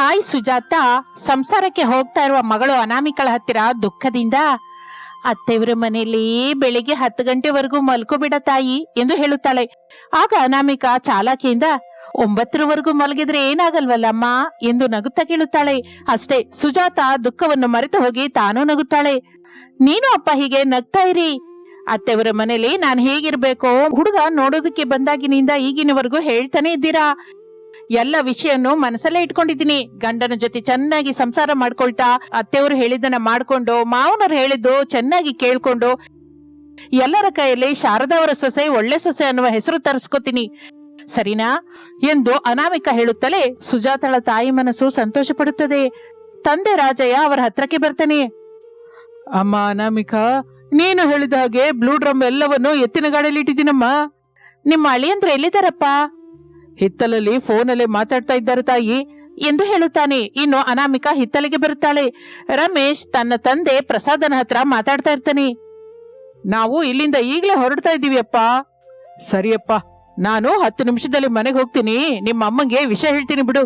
ತಾಯಿ ಸುಜಾತ ಸಂಸಾರಕ್ಕೆ ಹೋಗ್ತಾ ಇರುವ ಮಗಳು ಅನಾಮಿಕಳ ಹತ್ತಿರ ದುಃಖದಿಂದ, ಅತ್ತೆಯವರ ಮನೆಯಲ್ಲಿ ಬೆಳಿಗ್ಗೆ 10 ಗಂಟೆವರೆಗೂ ಮಲ್ಕೋಬಿಡ ತಾಯಿ ಎಂದು ಹೇಳುತ್ತಾಳೆ. ಆಗ ಅನಾಮಿಕ ಚಾಲಾಕಿಯಿಂದ, 9ರವರೆಗೂ ಮಲಗಿದ್ರೆ ಏನಾಗಲ್ವಲ್ಲಮ್ಮ ಎಂದು ನಗುತ್ತಾ ಕೇಳುತ್ತಾಳೆ. ಅಷ್ಟೇ, ಸುಜಾತ ದುಃಖವನ್ನು ಮರೆತು ಹೋಗಿ ತಾನೂ ನಗುತ್ತಾಳೆ. ನೀನು ಅಪ್ಪ ಹೀಗೆ ನಗ್ತಾ ಇರಿ. ಅತ್ತೆಯವರ ಮನೇಲಿ ನಾನು ಹೇಗಿರ್ಬೇಕೋ ಹುಡುಗ ನೋಡೋದಕ್ಕೆ ಬಂದಾಗಿನಿಂದ ಈಗಿನವರೆಗೂ ಹೇಳ್ತಾನೆ ಇದ್ದೀರಾ. ಎಲ್ಲ ವಿಷಯನ್ನು ಮನಸ್ಸಲ್ಲೇ ಇಟ್ಕೊಂಡಿದ್ದೀನಿ. ಗಂಡನ ಜೊತೆ ಚೆನ್ನಾಗಿ ಸಂಸಾರ ಮಾಡ್ಕೊಳ್ತಾ, ಅತ್ತೆಯವರು ಹೇಳಿದ್ದನ್ನ ಮಾಡ್ಕೊಂಡು, ಮಾವನವ್ರು ಹೇಳಿದ್ದು ಚೆನ್ನಾಗಿ ಕೇಳ್ಕೊಂಡು, ಎಲ್ಲರ ಕೈಯಲ್ಲಿ ಶಾರದಾವರ ಸೊಸೆ ಒಳ್ಳೆ ಸೊಸೆ ಅನ್ನುವ ಹೆಸರು ತರಿಸ್ಕೋತೀನಿ, ಸರಿನಾ ಎಂದು ಅನಾಮಿಕ ಹೇಳುತ್ತಲೇ ಸುಜಾತಳ ತಾಯಿ ಮನಸ್ಸು ಸಂತೋಷ ಪಡುತ್ತದೆ. ತಂದೆ ರಾಜಯ್ಯ ಅವರ ಹತ್ರಕ್ಕೆ ಬರ್ತಾನೆ. ಅಮ್ಮ ಅನಾಮಿಕ, ನೀನು ಹೇಳಿದ ಹಾಗೆ ಬ್ಲೂ ಡ್ರಮ್ ಎಲ್ಲವನ್ನು ಎತ್ತಿನ ಗಾಡಿಯಲ್ಲಿ ಇಟ್ಟಿದ್ದೀನಮ್ಮ. ನಿಮ್ಮ ಅಳಿಯಂದ್ರೆ ಎಲ್ಲಿದ್ದಾರಪ್ಪ? ಹಿತ್ತಲಲ್ಲಿ ಫೋನಲ್ಲಿ ಮಾತಾಡ್ತಾ ಇದ್ದಾರೆ ತಾಯಿ ಎಂದು ಹೇಳುತ್ತಾನೆ. ಇನ್ನು ಅನಾಮಿಕ ಹಿತ್ತಲಿಗೆ ಬರುತ್ತಾಳೆ. ರಮೇಶ್ ತನ್ನ ತಂದೆ ಪ್ರಸಾದನ ಹತ್ರ ಮಾತಾಡ್ತಾ ಇರ್ತಾನೆ. ನಾವು ಇಲ್ಲಿಂದ ಈಗಲೇ ಹೊರಡ್ತಾ ಇದ್ದೀವಿ ಅಪ್ಪ. ಸರಿಯಪ್ಪ, ನಾನು 10 ನಿಮಿಷದಲ್ಲಿ ಮನೆಗೆ ಹೋಗ್ತೀನಿ. ನಿಮ್ಮ ಅಮ್ಮಂಗೆ ವಿಷಯ ಹೇಳ್ತೀನಿ ಬಿಡು.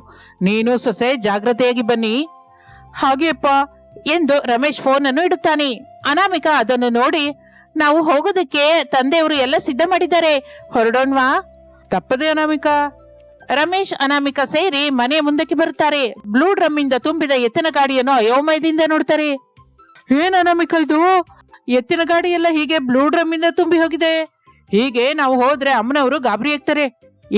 ನೀನು ಸೊಸೆ ಜಾಗ್ರತೆಯಾಗಿ ಬನ್ನಿ. ಹಾಗೆಯಪ್ಪ ಎಂದು ರಮೇಶ್ ಫೋನ್ ಅನ್ನು ಇಡುತ್ತಾನೆ. ಅನಾಮಿಕ ಅದನ್ನು ನೋಡಿ, ನಾವು ಹೋಗೋದಕ್ಕೆ ತಂದೆಯವರು ಎಲ್ಲ ಸಿದ್ಧ ಮಾಡಿದ್ದಾರೆ, ಹೊರಡೋಣ್ವಾ? ತಪ್ಪದೆ ಅನಾಮಿಕ. ರಮೇಶ್ ಅನಾಮಿಕ ಸೇರಿ ಮನೆ ಮುಂದಕ್ಕೆ ಬರುತ್ತಾರೆ. ಬ್ಲೂ ಡ್ರಮ್ ಇಂದ ತುಂಬಿದ ಎತ್ತಿನ ಗಾಡಿಯನ್ನು ಅಯೋಮಯದಿಂದ ನೋಡ್ತಾರೆ. ಏನ್ ಅನಾಮಿಕ ಇದು? ಎತ್ತಿನ ಗಾಡಿ ಎಲ್ಲ ಹೀಗೆ ಬ್ಲೂ ಡ್ರಮ್ ಇಂದ ತುಂಬಿ ಹೋಗಿದೆ. ಹೀಗೆ ನಾವು ಹೋದ್ರೆ ಅಮ್ಮನವರು ಗಾಬರಿ ಆಗ್ತಾರೆ.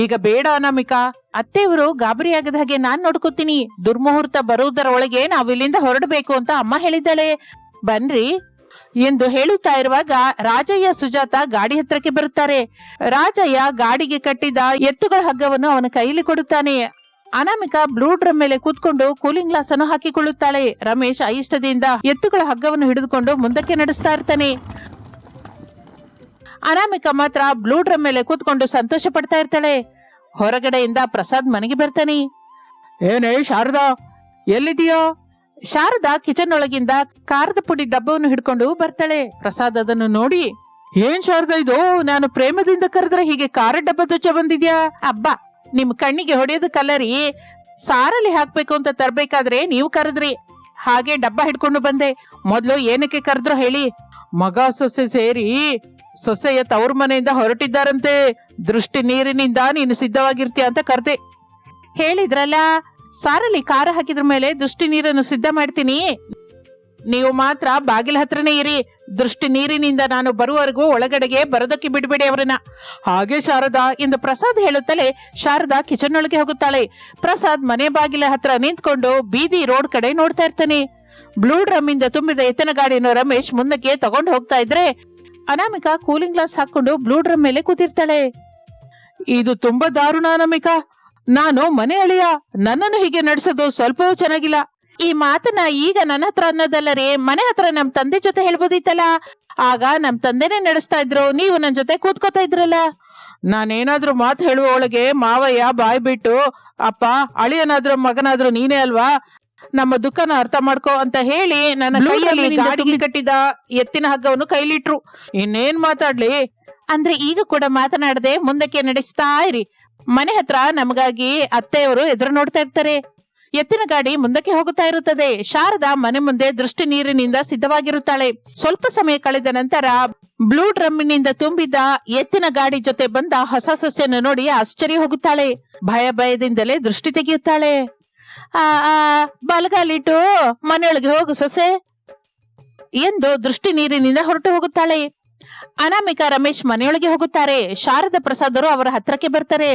ಈಗ ಬೇಡ ಅನಾಮಿಕ, ಅತ್ತೆಯವರು ಗಾಬರಿ ಆಗದ ಹಾಗೆ ನಾನ್ ನೋಡ್ಕೋತೀನಿ. ದುರ್ಮುಹೂರ್ತ ಬರುವುದರ ಒಳಗೆ ನಾವು ಇಲ್ಲಿಂದ ಹೊರಡಬೇಕು ಅಂತ ಅಮ್ಮ ಹೇಳಿದ್ದಾಳೆ, ಬನ್ರಿ ಎಂದು ಹೇಳುತ್ತಾ ಇರುವಾಗ ರಾಜಯ್ಯ ಸುಜಾತ ಗಾಡಿ ಹತ್ರಕ್ಕೆ ಬರುತ್ತಾರೆ. ರಾಜಯ್ಯ ಗಾಡಿಗೆ ಕಟ್ಟಿದ ಎತ್ತುಗಳ ಹಗ್ಗವನ್ನು ಅವನ ಕೈಲಿ ಕೊಡುತ್ತಾನೆ. ಅನಾಮಿಕ ಬ್ಲೂ ಡ್ರಮ್ ಮೇಲೆ ಕೂತ್ಕೊಂಡು ಕೂಲಿಂಗ್ ಗ್ಲಾಸ್ ಅನ್ನು ಹಾಕಿಕೊಳ್ಳುತ್ತಾಳೆ. ರಮೇಶ್ అయిష్టದಿಂದ ಎತ್ತುಗಳ ಹಗ್ಗವನ್ನು ಹಿಡಿದುಕೊಂಡು ಮುಂದಕ್ಕೆ ನಡೆಸ್ತಾ ಇರ್ತಾನೆ. ಅನಾಮಿಕ ಮಾತ್ರ ಬ್ಲೂ ಡ್ರಮ್ ಮೇಲೆ ಕೂತ್ಕೊಂಡು ಸಂತೋಷ ಪಡ್ತಾ ಇರ್ತಾಳೆ. ಹೊರಗಡೆಯಿಂದ ಪ್ರಸಾದ್ ಮನೆಗೆ ಬರ್ತಾನೆ. ಏನೇ ಶಾರದಾ, ಎಲ್ಲಿದೆಯೋ? ಶಾರದಾ ಕಿಚನ್ ಒಳಗಿಂದ ಖಾರದ ಪುಡಿ ಡಬ್ಬವನ್ನು ಹಿಡ್ಕೊಂಡು ಬರ್ತಾಳೆ. ಪ್ರಸಾದ್ ಅದನ್ನು ನೋಡಿ, ಏನ್ ಶಾರದಾ ಇದು? ನಾನು ಪ್ರೇಮದಿಂದ ಕರೆದ್ರೆ ಹೀಗೆ ಖಾರ ಡಬ್ಬ ಧ್ವಜ ಬಂದಿದ್ಯಾ? ಅಬ್ಬಾ, ನಿಮ್ ಕಣ್ಣಿಗೆ ಹೊಡೆಯೋದಕ್ಕಲ್ಲರಿ, ಸಾರಲ್ಲಿ ಹಾಕ್ಬೇಕು ಅಂತ ತರ್ಬೇಕಾದ್ರೆ ನೀವು ಕರೆದ್ರಿ, ಹಾಗೆ ಡಬ್ಬ ಹಿಡ್ಕೊಂಡು ಬಂದೆ. ಮೊದ್ಲು ಏನಕ್ಕೆ ಕರೆದ್ರು ಹೇಳಿ? ಮಗ ಸೊಸೆ ಸೇರಿ ಸೊಸೆಯ ತವ್ರ ಮನೆಯಿಂದ ಹೊರಟಿದ್ದಾರಂತೆ. ದೃಷ್ಟಿ ನೀರಿನಿಂದ ನೀನು ಸಿದ್ಧವಾಗಿರ್ತೀಯ ಅಂತ ಕರ್ದೆ. ಹೇಳಿದ್ರಲ್ಲ, ಸಾರಲ್ಲಿ ಖಾರ ಹಾಕಿದ್ರ ಮೇಲೆ ದೃಷ್ಟಿ ನೀರನ್ನು ಸಿದ್ಧ ಮಾಡ್ತೀನಿ. ನೀವು ಮಾತ್ರ ಬಾಗಿಲ ಹತ್ರನೇ ಇರಿ. ದೃಷ್ಟಿ ನೀರಿನಿಂದ ನಾನು ಬರುವವರೆಗೂ ಒಳಗಡೆಗೆ ಬರೋದಕ್ಕೆ ಬಿಡ್ಬೇಡಿ ಅವರನ್ನ. ಹಾಗೆ ಶಾರದಾ ಎಂದು ಪ್ರಸಾದ್ ಹೇಳುತ್ತಲೇ ಶಾರದಾ ಕಿಚನ್ ಒಳಗೆ ಹೋಗುತ್ತಾಳೆ. ಪ್ರಸಾದ್ ಮನೆ ಬಾಗಿಲ ಹತ್ರ ನಿಂತ್ಕೊಂಡು ಬೀದಿ ರೋಡ್ ಕಡೆ ನೋಡ್ತಾ ಇರ್ತಾನೆ. ಬ್ಲೂ ಡ್ರಮ್ ಇಂದ ತುಂಬಿದ ಎತ್ತಿನ ಗಾಡಿಯನ್ನು ರಮೇಶ್ ಮುಂದಕ್ಕೆ ತಗೊಂಡು ಹೋಗ್ತಾ ಇದ್ರೆ ಅನಾಮಿಕ ಕೂಲಿಂಗ್ ಗ್ಲಾಸ್ ಹಾಕೊಂಡು ಬ್ಲೂ ಡ್ರಮ್ ಮೇಲೆ ಕೂತಿರ್ತಾಳೆ. ಇದು ತುಂಬಾ ದಾರುಣ ಅನಾಮಿಕ. ನಾನು ಮನೆ ಅಳಿಯ, ನನ್ನನ್ನು ಹೀಗೆ ನಡೆಸೋದು ಸ್ವಲ್ಪವೂ ಚೆನ್ನಾಗಿಲ್ಲ. ಈ ಮಾತನ್ನ ಈಗ ನನ್ನ ಹತ್ರ ಅನ್ನೋದಲ್ಲರಿ, ಮನೆ ಹತ್ರ ನಮ್ ತಂದೆ ಜೊತೆ ಹೇಳ್ಬೋದಿತ್ತಲ್ಲ. ಆಗ ನಮ್ ತಂದೆನೇ ನಡೆಸ್ತಾ ಇದ್ರು, ನೀವು ನನ್ ಜೊತೆ ಕೂತ್ಕೋತಾ ಇದ್ರಲ್ಲ. ನಾನೇನಾದ್ರೂ ಮಾತು ಹೇಳುವ ಒಳಗೆ ಮಾವಯ್ಯ ಬಾಯ್ ಬಿಟ್ಟು, ಅಪ್ಪ ಅಳಿಯನಾದ್ರೂ ಮಗನಾದ್ರೂ ನೀನೇ ಅಲ್ವಾ, ನಮ್ಮ ದುಃಖನ ಅರ್ಥ ಮಾಡ್ಕೋ ಅಂತ ಹೇಳಿ ನನ್ನ ಕೈಯಲ್ಲಿ ಗಾಡಿಗೆ ಕಟ್ಟಿದ ಎತ್ತಿನ ಹಗ್ಗವನ್ನು ಕೈಲಿಟ್ರು. ಇನ್ನೇನ್ ಮಾತಾಡ್ಲಿ ಅಂದ್ರೆ ಈಗ ಕೂಡ ಮಾತನಾಡದೆ ಮುಂದಕ್ಕೆ ನಡೆಸ್ತಾ ಇರಿ. ಮನೆ ಹತ್ರ ನಮಗಾಗಿ ಅತ್ತೆಯವರು ಎದುರು ನೋಡ್ತಾ ಇರ್ತಾರೆ. ಎತ್ತಿನ ಗಾಡಿ ಮುಂದಕ್ಕೆ ಹೋಗುತ್ತಾ ಇರುತ್ತದೆ. ಶಾರದಾ ಮನೆ ಮುಂದೆ ದೃಷ್ಟಿ ನೀರಿನಿಂದ ಸಿದ್ಧವಾಗಿರುತ್ತಾಳೆ. ಸ್ವಲ್ಪ ಸಮಯ ಕಳೆದ ನಂತರ ಬ್ಲೂ ಡ್ರಮ್ಮಿನಿಂದ ತುಂಬಿದ ಎತ್ತಿನ ಗಾಡಿ ಜೊತೆ ಬಂದ ಹೊಸ ಸೊಸೆಯನ್ನು ನೋಡಿ ಆಶ್ಚರ್ಯ ಹೋಗುತ್ತಾಳೆ. ಭಯದಿಂದಲೇ ದೃಷ್ಟಿ ತೆಗೆಯುತ್ತಾಳೆ. ಬಲಗಾಲಿಟ್ಟು ಮನೆಯೊಳಗೆ ಹೋಗು ಸೊಸೆ ಎಂದು ದೃಷ್ಟಿ ನೀರಿನಿಂದ ಹೊರಟು ಹೋಗುತ್ತಾಳೆ. ಅನಾಮಿಕ ರಮೇಶ್ ಮನೆಯೊಳಗೆ ಹೋಗುತ್ತಾರೆ. ಶಾರದಾ ಪ್ರಸಾದರು ಅವರ ಹತ್ರಕ್ಕೆ ಬರ್ತಾರೆ.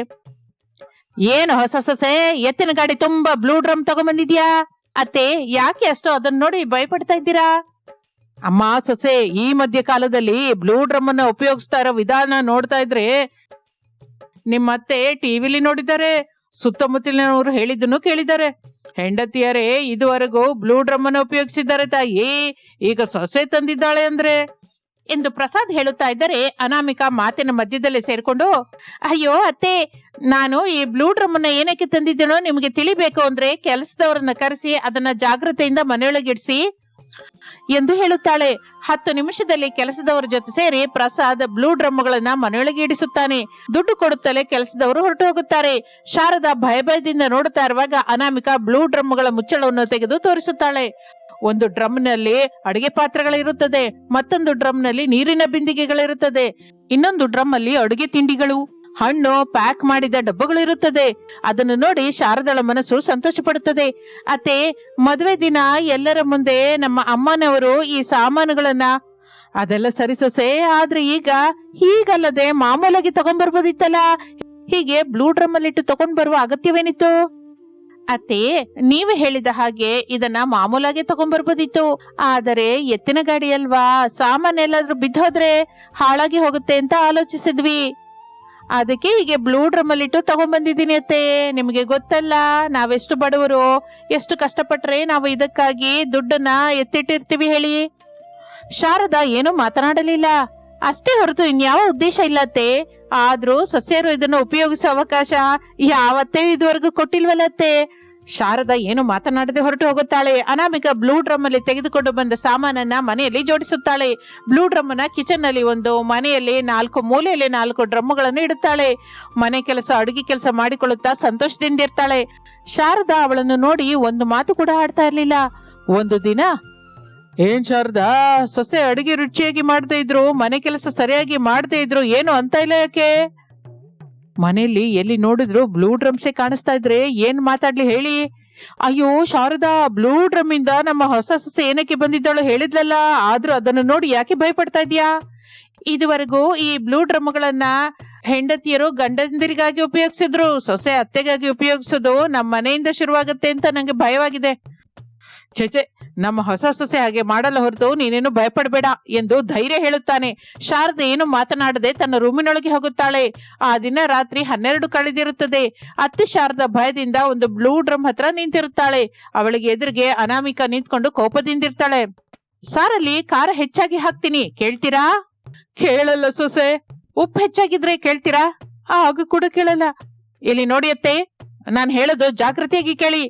ಏನು ಹೊಸ ಸೊಸೆ, ಎತ್ತಿನ ಗಾಡಿ ತುಂಬಾ ಬ್ಲೂ ಡ್ರಮ್ ತಗೊಂಡ್ಬಂದಿದ್ಯಾ? ಅತ್ತೆ, ಯಾಕೆ ಅಷ್ಟು ಅದನ್ನ ನೋಡಿ ಭಯಪಡ್ತಾ ಇದ್ದೀರಾ? ಅಮ್ಮ ಸೊಸೆ, ಈ ಮಧ್ಯ ಕಾಲದಲ್ಲಿ ಬ್ಲೂ ಡ್ರಮ್ ಅನ್ನ ಉಪಯೋಗಿಸ್ತಾ ಇರೋ ವಿಧಾನ ನೋಡ್ತಾ ಇದ್ರೆ ನಿಮ್ಮ ಅತ್ತೆ ಟಿವಿಲಿ ನೋಡಿದ್ದಾರೆ, ಸುತ್ತಮುತ್ತಲಿನವರು ಹೇಳಿದ್ದನ್ನು ಕೇಳಿದ್ದಾರೆ. ಹೆಂಡತಿಯರೇ ಇದುವರೆಗೂ ಬ್ಲೂ ಡ್ರಮ್ ಅನ್ನು ಉಪಯೋಗಿಸಿದ್ದಾರೆ ತಾಯಿ, ಈಗ ಸೊಸೆ ತಂದಿದ್ದಾಳೆ ಅಂದ್ರೆ ಎಂದು ಪ್ರಸಾದ್ ಹೇಳುತ್ತಾ ಇದ್ದರೆ ಅನಾಮಿಕ ಮಾತಿನ ಮಧ್ಯದಲ್ಲಿ ಸೇರ್ಕೊಂಡು, ಅಯ್ಯೋ ಅತ್ತೆ, ನಾನು ಈ ಬ್ಲೂ ಡ್ರಮ್ ಅನ್ನ ಏನಕ್ಕೆ ತಂದಿದ್ದೇನೋ ನಿಮಗೆ ತಿಳಿಬೇಕು ಅಂದ್ರೆ ಕೆಲಸದವರನ್ನ ಕರೆಸಿ ಅದನ್ನ ಜಾಗ್ರತೆಯಿಂದ ಮನೆಯೊಳಗಿಡ್ಸಿ ಎಂದು ಹೇಳುತ್ತಾಳೆ. 10 ನಿಮಿಷದಲ್ಲಿ ಕೆಲಸದವರ ಜೊತೆ ಸೇರಿ ಪ್ರಸಾದ್ ಬ್ಲೂ ಡ್ರಮ್ಗಳನ್ನ ಮನೆಯೊಳಗೆ ಇಡಿಸುತ್ತಾನೆ. ದುಡ್ಡು ಕೊಡುತ್ತಲೇ ಕೆಲಸದವರು ಹೊರಟು ಹೋಗುತ್ತಾರೆ. ಶಾರದಾ ಭಯದಿಂದ ನೋಡುತ್ತಾ ಇರುವಾಗ ಅನಾಮಿಕಾ ಬ್ಲೂ ಡ್ರಮ್ಗಳ ಮುಚ್ಚಳವನ್ನು ತೆಗೆದು ತೋರಿಸುತ್ತಾಳೆ. ಒಂದು ಡ್ರಮ್ನಲ್ಲಿ ಅಡಿಗೆ ಪಾತ್ರೆಗಳಿರುತ್ತದೆ, ಮತ್ತೊಂದು ಡ್ರಮ್ನಲ್ಲಿ ನೀರಿನ ಬಿಂದಿಗೆಗಳಿರುತ್ತದೆ, ಇನ್ನೊಂದು ಡ್ರಮ್ ಅಲ್ಲಿ ಅಡುಗೆ ತಿಂಡಿಗಳು, ಹಣ್ಣು, ಪ್ಯಾಕ್ ಮಾಡಿದ ಡಬ್ಬಗಳು ಇರುತ್ತದೆ. ಅದನ್ನು ನೋಡಿ ಶಾರದಳ ಮನಸ್ಸು ಸಂತೋಷ ಪಡುತ್ತದೆ. ಅತ್ತೆ, ಮದುವೆ ದಿನ ಎಲ್ಲರ ಮುಂದೆ ನಮ್ಮ ಅಮ್ಮನವರು ಈ ಸಾಮಾನುಗಳನ್ನ, ಅದೆಲ್ಲ ಸರಿ ಸೊಸೆ, ಆದ್ರೆ ಈಗ ಹೀಗಲ್ಲದೆ ಮಾಮೂಲಾಗಿ ತಗೊಂಡ್ಬರ್ಬೋದಿತ್ತಲ್ಲ, ಹೀಗೆ ಬ್ಲೂ ಡ್ರಮ್ ಅಲ್ಲಿ ಇಟ್ಟು ತಗೊಂಡ್ ಬರುವ ಅಗತ್ಯವೇನಿತ್ತು? ಅತ್ತೆ, ನೀವು ಹೇಳಿದ ಹಾಗೆ ಇದನ್ನ ಮಾಮೂಲಾಗಿ ತಗೊಂಡ್ಬರ್ಬೋದಿತ್ತು, ಆದರೆ ಎತ್ತಿನ ಗಾಡಿ ಅಲ್ವಾ, ಸಾಮಾನೆಲ್ಲಾದ್ರೂ ಬಿದ್ದೋದ್ರೆ ಹಾಳಾಗಿ ಹೋಗುತ್ತೆ ಅಂತ ಆಲೋಚಿಸಿದ್ವಿ. ಅದಕ್ಕೆ ಹೀಗೆ ಬ್ಲೂ ಡ್ರಮ್ ಅಲ್ಲಿ ಇಟ್ಟು ತಗೊಂಡ್ಬಂದಿದ್ದೀನಿ ಅತ್ತೆ. ನಿಮಗೆ ಗೊತ್ತಲ್ಲ ನಾವೆಷ್ಟು ಬಡವರು, ಎಷ್ಟು ಕಷ್ಟಪಟ್ರೆ ನಾವು ಇದಕ್ಕಾಗಿ ದುಡ್ಡನ್ನ ಎತ್ತಿಟ್ಟಿರ್ತೀವಿ ಹೇಳಿ. ಶಾರದಾ ಏನು ಮಾತನಾಡಲಿಲ್ಲ. ಅಷ್ಟೇ ಹೊರತು ಇನ್ಯಾವ ಉದ್ದೇಶ ಇಲ್ಲತ್ತೆ. ಆದ್ರೂ ಸೊಸೆಯರು ಇದನ್ನು ಉಪಯೋಗಿಸೋ ಅವಕಾಶ ಯಾವತ್ತೇ ಇದುವರೆಗೂ ಕೊಟ್ಟಿಲ್ವಲ್ಲತ್ತೆ. ಶಾರದಾ ಏನು ಮಾತನಾಡದೆ ಹೊರಟು ಹೋಗುತ್ತಾಳೆ. ಅನಾಮಿಕಾ ಬ್ಲೂ ಡ್ರಮ್ ಅಲ್ಲಿ ತೆಗೆದುಕೊಂಡು ಬಂದ ಸಾಮಾನನ್ನ ಮನೆಯಲ್ಲಿ ಜೋಡಿಸುತ್ತಾಳೆ. ಬ್ಲೂ ಡ್ರಮ್ ನ ಕಿಚನ್ ನಲ್ಲಿ ಒಂದು, ಮನೆಯಲ್ಲಿ 4 ಮೂಲೆಯಲ್ಲಿ 4 ಡ್ರಮ್ಗಳನ್ನು ಇಡುತ್ತಾಳೆ. ಮನೆ ಕೆಲಸ, ಅಡುಗೆ ಕೆಲಸ ಮಾಡಿಕೊಳ್ಳುತ್ತಾ ಸಂತೋಷದಿಂದ ಇರ್ತಾಳೆ. ಶಾರದಾ ಅವಳನ್ನು ನೋಡಿ ಒಂದು ಮಾತು ಕೂಡ ಆಡ್ತಾ ಇರ್ಲಿಲ್ಲ. ಒಂದು ದಿನ, ಏನ್ ಶಾರದಾ, ಸೊಸೆ ಅಡುಗೆ ರುಚಿಯಾಗಿ ಮಾಡ್ತಾ ಇದ್ರು, ಮನೆ ಕೆಲಸ ಸರಿಯಾಗಿ ಮಾಡ್ತಾ ಇದ್ರು, ಏನು ಅಂತ ಇಲ್ಲ ಯಾಕೆ? ಮನೆಯಲ್ಲಿ ಎಲ್ಲಿ ನೋಡಿದ್ರು ಬ್ಲೂ ಡ್ರಮ್ಸೇ ಕಾಣಿಸ್ತಾ ಇದ್ರೆ ಏನ್ ಮಾತಾಡ್ಲಿ ಹೇಳಿ? ಅಯ್ಯೋ ಶಾರದಾ, ಬ್ಲೂ ಡ್ರಮ್ ಇಂದ ನಮ್ಮ ಹೊಸ ಸೊಸೆ ಏನಕ್ಕೆ ಬಂದಿದ್ದಾಳು ಹೇಳಿದ್ಲಲ್ಲ, ಆದ್ರೂ ಅದನ್ನು ನೋಡಿ ಯಾಕೆ ಭಯಪಡ್ತಾ ಇದೀಯಾ? ಇದುವರೆಗೂ ಈ ಬ್ಲೂ ಡ್ರಮ್ಗಳನ್ನ ಹೆಂಡತಿಯರು ಗಂಡಂದಿರಿಗಾಗಿ ಉಪಯೋಗಿಸಿದ್ರು, ಸೊಸೆ ಅತ್ತೆಗಾಗಿ ಉಪಯೋಗಿಸೋದು ನಮ್ಮ ಮನೆಯಿಂದ ಶುರುವಾಗುತ್ತೆ ಅಂತ ನಂಗೆ ಭಯವಾಗಿದೆ. ಛೆಛೆ, ನಮ್ಮ ಹೊಸ ಸೊಸೆ ಹಾಗೆ ಮಾಡಲ್ಲ ಹೊರತು ನೀನೇನು ಭಯಪಡಬೇಡ ಎಂದು ಧೈರ್ಯ ಹೇಳುತ್ತಾನೆ. ಶಾರದೆ ಏನು ಮಾತನಾಡದೆ ತನ್ನ ರೂಮಿನೊಳಗೆ ಹೋಗುತ್ತಾಳೆ. ಆ ದಿನ ರಾತ್ರಿ 12 ಕಳೆದಿರುತ್ತದೆ. ಅತ್ತೆ ಶಾರದಾ ಭಯದಿಂದ ಒಂದು ಬ್ಲೂ ಡ್ರಮ್ ಹತ್ರ ನಿಂತಿರುತ್ತಾಳೆ. ಅವಳಿಗೆ ಎದುರಿಗೆ ಅನಾಮಿಕಾ ನಿಂತ್ಕೊಂಡು ಕೋಪದಿಂದಿರ್ತಾಳೆ. ಸಾರಲ್ಲಿ ಖಾರ ಹೆಚ್ಚಾಗಿ ಹಾಕ್ತೀನಿ, ಕೇಳ್ತೀರಾ? ಕೇಳಲ್ಲ ಸೊಸೆ. ಉಪ್ಪು ಹೆಚ್ಚಾಗಿದ್ರೆ ಕೇಳ್ತೀರಾ? ಆಗ ಕೂಡ ಕೇಳಲ್ಲ. ಇಲ್ಲಿ ನೋಡಿಯತ್ತೆ, ನಾನ್ ಹೇಳೋದು ಜಾಗೃತಿಯಾಗಿ ಕೇಳಿ.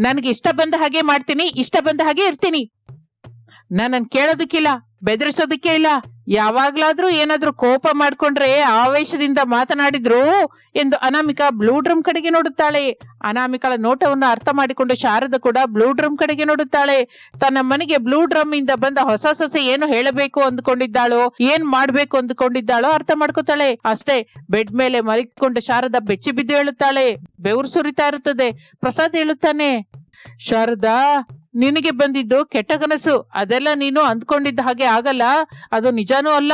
ನನ್ಗೆ ಇಷ್ಟ ಬಂದ ಹಾಗೆ ಮಾಡ್ತೀನಿ, ಇಷ್ಟ ಬಂದ ಹಾಗೆ ಇರ್ತೀನಿ. ನನ್ನನ್ ಕೇಳೋದಕ್ಕಿಲ್ಲ, ಬೆದರಿಸೋದಕ್ಕೆ ಇಲ್ಲ. ಯಾವಾಗ್ಲಾದ್ರೂ ಏನಾದ್ರೂ ಕೋಪ ಮಾಡ್ಕೊಂಡ್ರೆ ಆವೇಶದಿಂದ ಮಾತನಾಡಿದ್ರು ಎಂದು ಅನಾಮಿಕಾ ಬ್ಲೂ ಡ್ರಮ್ ಕಡೆಗೆ ನೋಡುತ್ತಾಳೆ. ಅನಾಮಿಕಳ ನೋಟವನ್ನು ಅರ್ಥ ಮಾಡಿಕೊಂಡು ಶಾರದಾ ಕೂಡ ಬ್ಲೂ ಡ್ರಮ್ ಕಡೆಗೆ ನೋಡುತ್ತಾಳೆ. ತನ್ನ ಮನೆಗೆ ಬ್ಲೂ ಡ್ರಮ್ ಇಂದ ಬಂದ ಹೊಸ ಸೊಸೆ ಏನು ಹೇಳಬೇಕು ಅಂದ್ಕೊಂಡಿದ್ದಾಳೋ, ಏನ್ ಮಾಡ್ಬೇಕು ಅಂದ್ಕೊಂಡಿದ್ದಾಳೋ ಅರ್ಥ ಮಾಡ್ಕೋತಾಳೆ. ಅಷ್ಟೇ, ಬೆಡ್ ಮೇಲೆ ಮಲಗಿಕೊಂಡು ಶಾರದಾ ಬೆಚ್ಚಿ ಬಿದ್ದು ಹೇಳುತ್ತಾಳೆ. ಬೆವರು ಸುರಿತಾ ಇರುತ್ತದೆ. ಪ್ರಸಾದ್ ಹೇಳುತ್ತಾನೆ, ಶಾರದಾ, ನಿನಗೆ ಬಂದಿದ್ದು ಕೆಟ್ಟ ಕನಸು. ಅದೆಲ್ಲ ನೀನು ಅಂದ್ಕೊಂಡಿದ್ದ ಹಾಗೆ ಆಗಲ್ಲ, ಅದು ನಿಜಾನೂ ಅಲ್ಲ.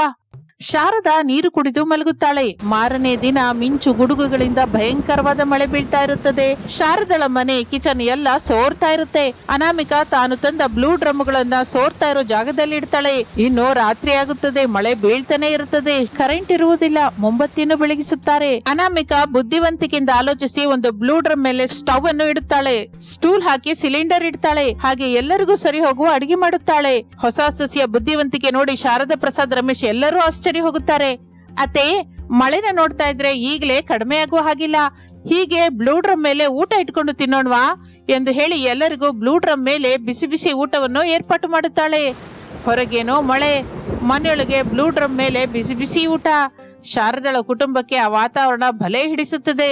ಶಾರದಾ ನೀರು ಕುಡಿದು ಮಲಗುತ್ತಾಳೆ. ಮಾರನೇ ದಿನ ಮಿಂಚು ಗುಡುಗುಗಳಿಂದ ಭಯಂಕರವಾದ ಮಳೆ ಬೀಳ್ತಾ ಇರುತ್ತದೆ. ಶಾರದಳ ಮನೆ, ಕಿಚನ್ ಎಲ್ಲ ಸೋರ್ತಾ ಇರುತ್ತೆ. ಅನಾಮಿಕಾ ತಾನು ತಂದ ಬ್ಲೂ ಡ್ರಮ್ಗಳನ್ನ ಸೋರ್ತಾ ಇರೋ ಜಾಗದಲ್ಲಿ ಇಡ್ತಾಳೆ. ಇನ್ನು ರಾತ್ರಿ ಆಗುತ್ತದೆ, ಮಳೆ ಬೀಳ್ತಾನೆ ಇರುತ್ತದೆ. ಕರೆಂಟ್ ಇರುವುದಿಲ್ಲ. ಮೊಂಬತ್ತಿಯನ್ನು ಬೆಳಗಿಸುತ್ತಾರೆ. ಅನಾಮಿಕಾ ಬುದ್ಧಿವಂತಿಕೆಯಿಂದ ಆಲೋಚಿಸಿ ಒಂದು ಬ್ಲೂ ಡ್ರಮ್ ಮೇಲೆ ಸ್ಟವ್ ಅನ್ನು ಇಡುತ್ತಾಳೆ. ಸ್ಟೂಲ್ ಹಾಕಿ ಸಿಲಿಂಡರ್ ಇಡ್ತಾಳೆ. ಹಾಗೆ ಎಲ್ಲರಿಗೂ ಸರಿ ಹೋಗುವ ಅಡಿಗೆ ಮಾಡುತ್ತಾಳೆ. ಹೊಸ ಸಸಿಯ ಬುದ್ಧಿವಂತಿಕೆ ನೋಡಿ ಶಾರದಾ, ಪ್ರಸಾದ್, ರಮೇಶ್ ಎಲ್ಲರೂ ಆಶ್ಚರ್ಯ ಹೋಗುತ್ತಾರೆ. ಅತ್ತೆ, ಮಳೆನ ನೋಡ್ತಾ ಇದ್ರೆ ಈಗಲೇ ಕಡಿಮೆ ಆಗುವ ಹಾಗಿಲ್ಲ. ಹೀಗೆ ಬ್ಲೂ ಡ್ರಮ್ ಮೇಲೆ ಊಟ ಇಟ್ಕೊಂಡು ತಿನ್ನೋಣವಾ ಎಂದು ಹೇಳಿ ಎಲ್ಲರಿಗೂ ಬ್ಲೂ ಡ್ರಮ್ ಮೇಲೆ ಬಿಸಿ ಬಿಸಿ ಊಟವನ್ನು ಏರ್ಪಾಟು ಮಾಡುತ್ತಾಳೆ. ಹೊರಗೇನೋ ಮಳೆ, ಮನೆಯೊಳಗೆ ಬ್ಲೂ ಡ್ರಮ್ ಮೇಲೆ ಬಿಸಿ ಬಿಸಿ ಊಟ. ಶಾರದಳ ಕುಟುಂಬಕ್ಕೆ ಆ ವಾತಾವರಣ ಭಲೆ ಹಿಡಿಸುತ್ತದೆ.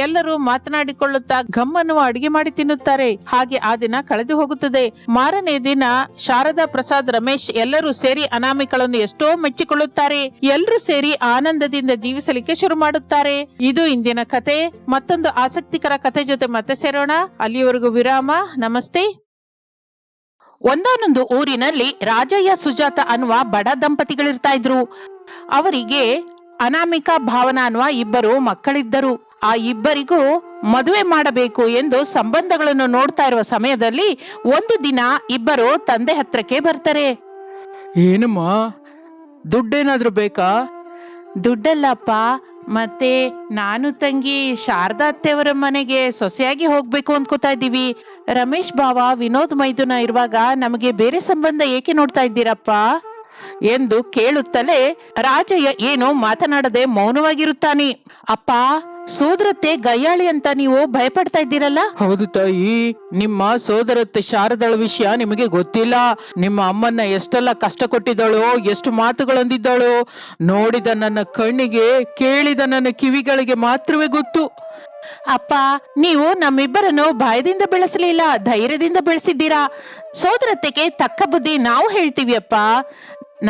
ಎಲ್ಲರೂ ಮಾತನಾಡಿಕೊಳ್ಳುತ್ತಾ ಗಮ್ಮನ್ನು ಅಡಿಗೆ ಮಾಡಿ ತಿನ್ನುತ್ತಾರೆ. ಹಾಗೆ ಆ ದಿನ ಕಳೆದು ಹೋಗುತ್ತದೆ. ಮಾರನೇ ದಿನ ಶಾರದಾ, ಪ್ರಸಾದ್, ರಮೇಶ್ ಎಲ್ಲರೂ ಸೇರಿ ಅನಾಮಿಕಳನ್ನು ಎಷ್ಟೋ ಮೆಚ್ಚಿಕೊಳ್ಳುತ್ತಾರೆ. ಎಲ್ಲರೂ ಸೇರಿ ಆನಂದದಿಂದ ಜೀವಿಸಲಿಕ್ಕೆ ಶುರು ಮಾಡುತ್ತಾರೆ. ಇದು ಇಂದಿನ ಕತೆ. ಮತ್ತೊಂದು ಆಸಕ್ತಿಕರ ಕತೆ ಜೊತೆ ಮತ್ತೆ ಸೇರೋಣ. ಅಲ್ಲಿಯವರೆಗೂ ವಿರಾಮ. ನಮಸ್ತೆ. ಒಂದಾನೊಂದು ಊರಿನಲ್ಲಿ ರಾಜಯ್ಯ, ಸುಜಾತ ಅನ್ನುವ ಬಡ ದಂಪತಿಗಳಿರ್ತಾ ಇದ್ರು. ಅವರಿಗೆ ಅನಾಮಿಕಾ, ಭಾವನಾ ಅನ್ನುವ 2 ಮಕ್ಕಳಿದ್ದರು. ಆ ಇಬ್ಬರಿಗೂ ಮದುವೆ ಮಾಡಬೇಕು ಎಂದು ಸಂಬಂಧಗಳನ್ನು ನೋಡ್ತಾ ಇರುವ ಸಮಯದಲ್ಲಿ ಒಂದು ದಿನ ಇಬ್ಬರು ತಂದೆ ಹತ್ರಕ್ಕೆ ಬರ್ತಾರೆ. ಏನಮ್ಮ, ದುಡ್ಡೇನಾದ್ರೂ ಬೇಕಾ? ದುಡ್ಡಲ್ಲಪ್ಪ, ಮತ್ತೆ ನಾನು ತಂಗಿ ಶಾರದಾ ಅತ್ತೆಯವರ ಮನೆಗೆ ಸೊಸೆಯಾಗಿ ಹೋಗ್ಬೇಕು ಅನ್ಕೋತಾ ಇದ್ದೀವಿ. ರಮೇಶ್ ಬಾವ, ವಿನೋದ್ ಮೈದುನ ಇರುವಾಗ ನಮಗೆ ಬೇರೆ ಸಂಬಂಧ ಏಕೆ ನೋಡ್ತಾ ಇದ್ದೀರಪ್ಪ ಎಂದು ಕೇಳುತ್ತಲೇ ರಾಜಯ್ಯ ಏನೋ ಮಾತನಾಡದೆ ಮೌನವಾಗಿರುತ್ತಾನೆ. ಅಪ್ಪ, ಸೋದರತ್ತೆ ಗಯ್ಯಾಳಿ ಅಂತ ನೀವು ಭಯಪಡ್ತಾ ಇದ್ದೀರಲ್ಲ? ಹೌದು ತಾಯಿ, ನಿಮ್ಮ ಸೋದರತ್ತೆ ಶಾರದಳ ವಿಷಯ ನಿಮಗೆ ಗೊತ್ತಿಲ್ಲ. ನಿಮ್ಮ ಅಮ್ಮನ್ನ ಎಷ್ಟೆಲ್ಲ ಕಷ್ಟ ಕೊಟ್ಟಿದ್ದಾಳೋ, ಎಷ್ಟು ಮಾತುಗಳಂದಿದ್ದಾಳೋ ನೋಡಿದ ನನ್ನ ಕಣ್ಣಿಗೆ, ಕೇಳಿದ ನನ್ನ ಕಿವಿಗಳಿಗೆ ಮಾತ್ರವೇ ಗೊತ್ತು. ಅಪ್ಪ, ನೀವು ನಮ್ಮಿಬ್ಬರನ್ನು ಭಯದಿಂದ ಬೆಳೆಸಲಿಲ್ಲ, ಧೈರ್ಯದಿಂದ ಬೆಳೆಸಿದ್ದೀರಾ. ಸೋದರತ್ತೆಗೆ ತಕ್ಕ ಬುದ್ಧಿ ನಾವು ಹೇಳ್ತೀವಿ ಅಪ್ಪ.